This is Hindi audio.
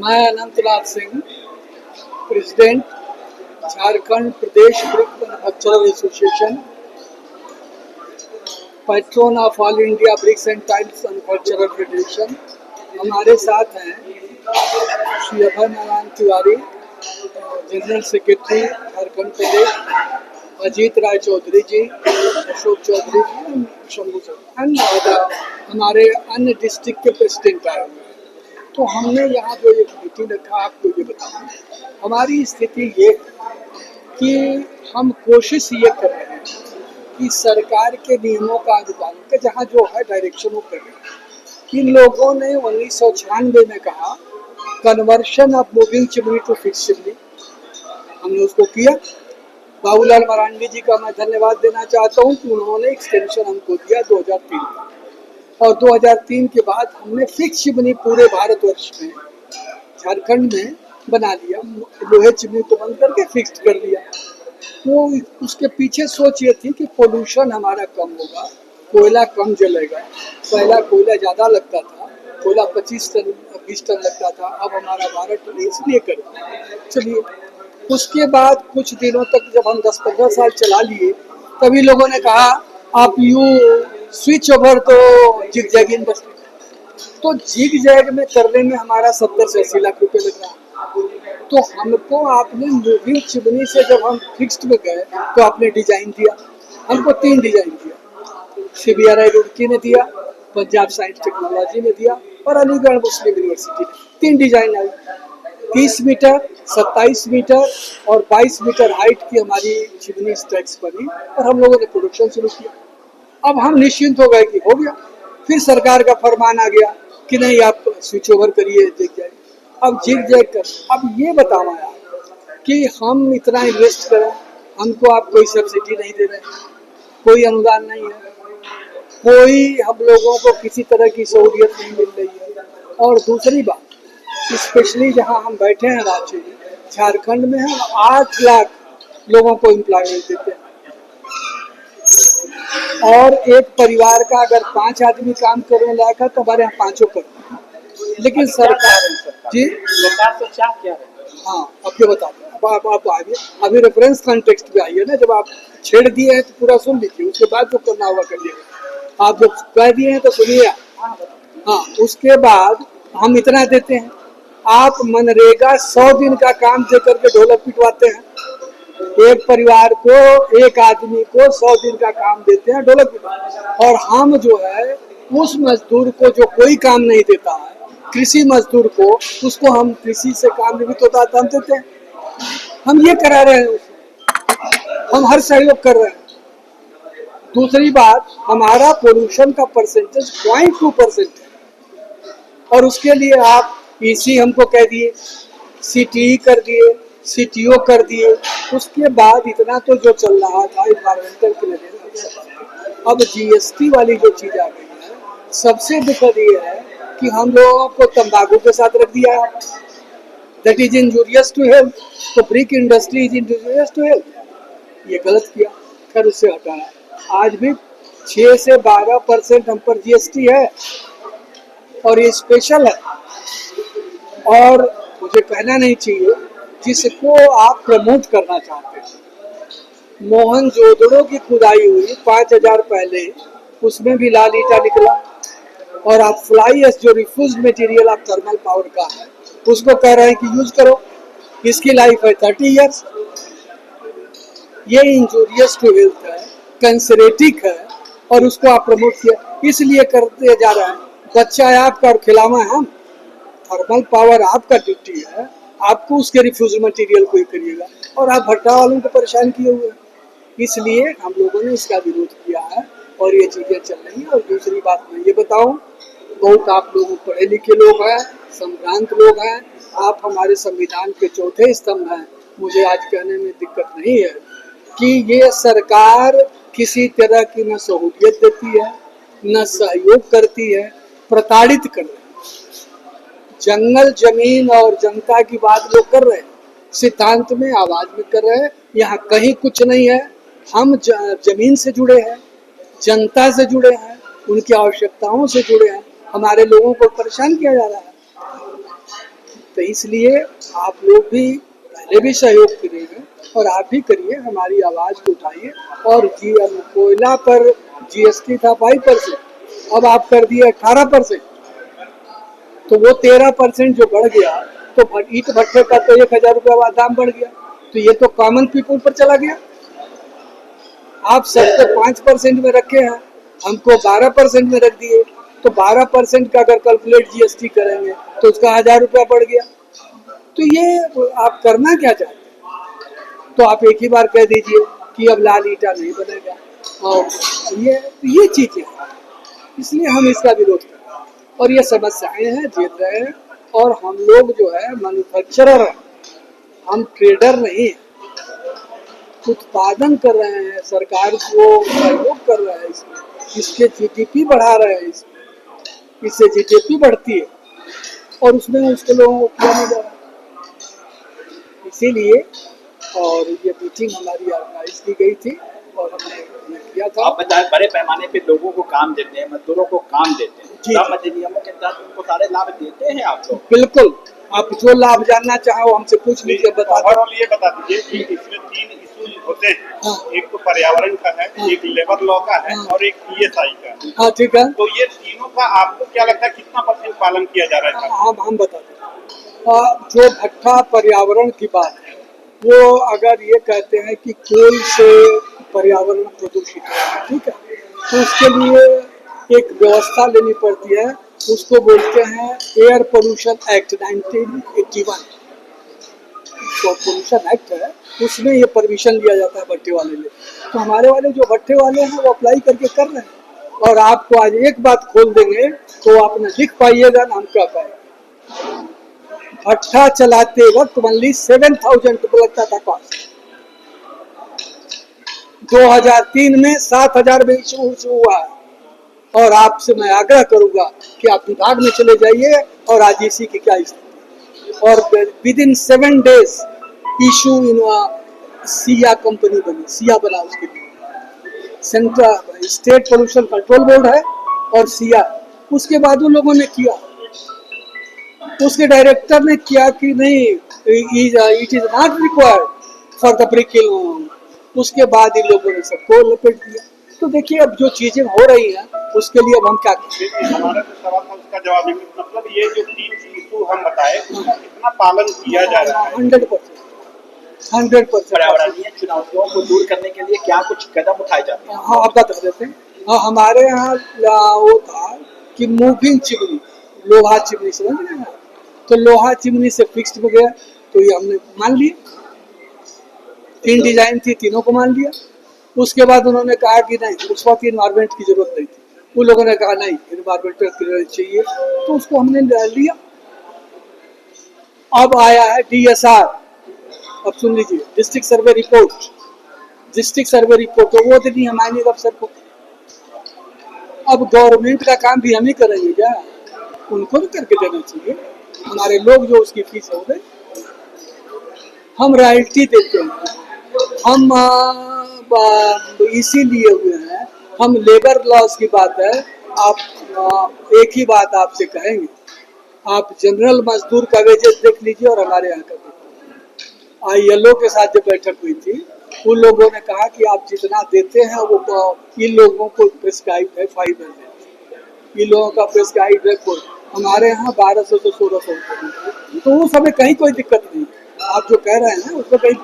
मैं Anantnath Singh, president Jharkhand Pradesh brick manufacturer association, patron of all India bricks and tiles manufacturer federation. हमारे साथ हैं श्री अभय नारायण तिवारी, जनरल सेक्रेटरी झारखंड प्रदेश, अजीत राय चौधरी जी, अशोक चौधरी जी, शंभू चौधरी, हमारे अन्य डिस्ट्रिक्ट के प्रेसिडेंट आए हुए हैं। तो हमने यहाँ जो एक मीटिंग रखा, आपको ये बताऊँ, हमारी स्थिति ये कि हम कोशिश ये कर रहे हैं कि सरकार के नियमों का अनुपालन का जहाँ जो है डायरेक्शन वो कर रहे हैं। कि लोगों ने 1996 में कहा conversion of moving chimney to fix chimney, हमने उसको किया। बाबूलाल मरांडी जी का मैं धन्यवाद देना चाहता हूँ कि उन्होंने एक्सटेंशन हमको दिया 2003 का, और 2003 के बाद हमने फिक्स चिमनी पूरे भारतवर्ष में झारखंड में बना लिया। लोहे चिमनी को बंद करके फिक्स कर दिया। वो उसके पीछे सोच ये थी कि पोल्यूशन हमारा कम होगा, कोयला कम जलेगा। पहला कोयला ज़्यादा लगता था, कोयला 25 टन 20 टन लगता था, अब हमारा 12 टन, इसलिए कर चलिए। उसके बाद कुछ दिनों तक जब हम 10-15 साल चला लिए, तभी लोगों ने कहा आप यू स्विच ओवर तो जिग जैग इंडस्ट्री, तो जिग जैग में करने में हमारा 70 से 80 लाख रुपए लग रहा है। तो हमको आपने मूविंग चिमनी से जब हम फिक्स्ड में गए तो आपने डिजाइन दिया, हमको 3 डिजाइन दिया। CBRI रुड़की ने दिया, पंजाब साइंस टेक्नोलॉजी ने दिया और अलीगढ़ मुस्लिम यूनिवर्सिटी ने। 3 डिजाइन आई, 30 मीटर, 27 मीटर और 22 मीटर हाइट की हमारी चिमनी स्टैक्स बनी और हम लोगों ने प्रोडक्शन शुरू किया। अब हम निश्चिंत हो गए कि हो गया। फिर सरकार का फरमान आ गया कि नहीं आप स्विच ओवर करिए जिग जैग। अब जिग जैग कर, अब ये बताओ यार कि हम इतना इन्वेस्ट करें, हमको आप कोई सब्सिडी नहीं दे रहे, कोई अनुदान नहीं है, कोई हम लोगों को किसी तरह की सहूलियत नहीं मिल रही है। और दूसरी बात, स्पेशली जहाँ हम बैठे हैं रांची में, झारखंड में हम 8 लाख लोगों को एम्प्लॉयमेंट देते हैं, और एक परिवार का अगर 5 आदमी काम करने लायक है तो हमारे यहाँ 5 करते हैं। लेकिन सरकार जी सरकार से क्या क्या है? हाँ, अब ये बता दें। अब आप आइए, अभी रेफरेंस कॉन्टेक्स्ट पे आइए ना। जब आप छेड़ दिए हैं तो पूरा सुन लीजिए, उसके बाद जो करना होगा करिएगा। आप जब कह दिए हैं तो सुनिए। हाँ, उसके बाद हम इतना देते हैं। आप मनरेगा 100 दिन का काम दे करके ढोलक पिटवाते हैं। एक परिवार को, एक आदमी को 100 दिन का काम देते हैं ढोलक पिटवाते, और हम जो है उस मजदूर को जो कोई काम नहीं देता है, कृषि मजदूर को, उसको हम कृषि से काम निमित्त होता है हम देते हैं। हम ये करा रहे हैं, हम हर सहयोग कर रहे हैं। दूसरी बात, हमारा पोल्यूशन का परसेंटेज 0.2% है, और उसके लिए आप EC हमको कह दिए, CTE कर दिए, CTO कर दिए। उसके बाद इतना तो जो चल रहा था इन्वायरमेंटल क्लियरेंस, अब GST वाली जो चीज़ आ गई है, सबसे दुखद ये है कि हम लोगों को तंबाकू के साथ रख दिया है, that is injurious to health. तो brick industry is injurious to health, ये गलत किया, खैर उससे हटाया। आज भी 6 से 12% हम पर GST है, और ये स्पेशल है। और मुझे कहना नहीं चाहिए, जिसको आप प्रमोट करना चाहते हैं। मोहनजोदड़ो की खुदाई हुई 5000 पहले, उसमें भी लाल ईटा निकला। और आप फ्लाई एश जो रिफ्यूज मटेरियल आप थर्मल पावर का है, उसको कह रहे हैं कि यूज करो, इसकी लाइफ है 30 इयर्स। ये इंजूरियस टू हेल्थ है, कैंसरेटिक है, और उसको आप प्रमोट किया, इसलिए करते जा रहा है। बच्चा है आपका और खिलावा है हम। थर्मल पावर आपका ड्यूटी है, आपको उसके रिफ्यूज मटेरियल को ही करिएगा, और आप भट्टा वालों को परेशान किए हुए हैं। इसलिए हम लोगों ने इसका विरोध किया है, और ये चीज़ें चल रही हैं। और दूसरी बात मैं ये बताऊं, बहुत आप लोग पढ़े लिखे लोग हैं, संभ्रांत लोग हैं, आप हमारे संविधान के 4थे स्तंभ हैं। मुझे आज कहने में दिक्कत नहीं है कि ये सरकार किसी तरह की न सहूलियत देती है, न सहयोग करती है, प्रताड़ित कर रही है। जंगल, जमीन और जनता की बात लोग कर रहे हैं, सिद्धांत में, आवाज में कर रहे हैं। यहाँ कहीं कुछ नहीं है। हम जमीन से जुड़े हैं, जनता से जुड़े हैं, उनकी आवश्यकताओं से जुड़े हैं। हमारे लोगों को परेशान किया जा रहा है। तो इसलिए आप लोग भी पहले भी सहयोग करिए और आप भी करिए, हमारी आवाज़ को उठाइए। और कोयला पर जीएसटी था 5%, अब आप कर दिए 18%, तो वो 13% जो बढ़ गया, तो ईंट भट्ठे का तो 1,000 रुपये दाम बढ़ गया, तो ये तो कॉमन पीपल पर चला गया। आप सबको 5% में रखे हैं, हमको 12% में रख दिए, तो 12% का अगर कैलकुलेट जीएसटी करेंगे तो उसका 1,000 रुपया बढ़ गया। तो ये आप करना क्या चाहते हैं? तो आप एक ही बार कह दीजिए कि अब लाल ईंटा नहीं बनेगा, और ये चीजें, इसलिए हम इसका विरोध कर रहे हैं। और ये समस्याएं हैं, जीत रहे हैं। और हम लोग जो है मैन्युफैक्चरर हैं, हम ट्रेडर नहीं हैं। उत्पादन कर रहे हैं, सरकार को सहयोग कर रहे हैं, इसके जीडीपी बढ़ा रहे हैं, इससे जीडीपी बढ़ती है और उसमें उसके लोगों को किया नहीं जा रहा। इसीलिए और ये मीटिंग हमारी ऑर्गेनाइज की गई थी और हमने किया था। आप बताएं, बड़े पैमाने पे लोगों को काम देते हैं, मजदूरों को काम देते हैं, श्रम अधिनियमों के तहत उनको सारे लाभ देते हैं आप लोग? बिल्कुल, आप जो लाभ जानना चाहो हमसे पूछ लीजिए, बता दो। और ये बता दीजिए कि इसमें 3 इशूज होते हैं। हाँ। एक तो पर्यावरण का है, एक लेबर लॉ का है, और एक ईएसआई का है। हाँ ठीक है, तो ये तीनों का आपको क्या लगता है कितना % पालन किया जा रहा है? हम बता दें। जो भट्ठा पर्यावरण की बात है, वो अगर ये कहते हैं कि कोल से पर्यावरण प्रदूषित है, ठीक है, तो उसके लिए एक व्यवस्था लेनी पड़ती है, उसको बोलते हैं एयर पोल्यूशन एक्ट 1981। तो पोल्यूशन एक्ट है, उसमें ये परमिशन लिया जाता है भट्टे वाले लिए। तो हमारे वाले जो भट्टे वाले हैं वो अप्लाई करके कर रहे हैं। और आपको आज एक बात खोल देंगे तो आप न लिख पाइएगा ना हम कह पाएंगे। भट्ठा चलाते वक्त ओनली 7,000 लगता था कॉस्ट। 2003 में 7,000 में इशू हुआ है। और आपसे मैं आग्रह करूंगा कि आप विभाग में चले जाइए और आज इसी की क्या स्थिति, और with in 7 days issue in Siya company बनी, सिया बना, उसके लिए central state pollution control board है और सिया। उसके बाद उन लोगों ने किया, उसके डायरेक्टर ने किया कि नहीं, it is not required for the breaking. उसके बाद इन लोगों ने सबको लपेट दिया। तो देखिए अब जो चीजें हो रही हैं उसके लिए अब हम क्या करें। हमारा जो सवाल था उसका जवाब नहीं, मतलब ये जो 3 इशू हम बताए उसका कितना पालन किया जा रहा है? 100%। पर्यावरणीय चुनौतियों को दूर करने के लिए क्या कुछ कदम उठाए जाते हैं? हाँ, आप बता देते हैं। हाँ, हमारे यहाँ वो था कि मूविंग चिमनी, लोहा चिमनी, समझ रहे हैं? तो लोहा चिमनी से फिक्स्ड हो गया, तो ये हमने मान लिया। 3 डिजाइन थी, तीनों को मान लिया। उसके बाद उन्होंने कहा कि नहीं, उस वक्त इन्वायरमेंट की जरूरत नहीं थी। उन लोगों ने कहा नहीं, इन्वायरमेंटल क्लियरेंस चाहिए, तो उसको हमने लिया। अब आया है DSR, अब सुन लीजिए, district survey report. District survey report तो वो देनी हमारे अफसर को। अब गवर्नमेंट का काम भी हम ही करेंगे क्या? उनको भी करके देना चाहिए। हमारे लोग जो उसकी फीस हो गए, हम रॉयल्टी देते हैं, हम इसीलिए हुए हैं। हम लेबर लॉस की बात है, आप एक ही बात आपसे कहेंगे, आप जनरल मजदूर का वेजेस देख लीजिए और हमारे यहाँ का ILO के साथ जब बैठक हुई थी, उन लोगों ने कहा कि आप जितना देते हैं वो इन लोगों को प्रिस्क्राइब है 500, इन लोगों का प्रिस्क्राइब है हमारे यहाँ 1200 से 1600 रुपये। तो उस समय कहीं कोई दिक्कत नहीं, आप जो कह रहे हैं उसमें कहीं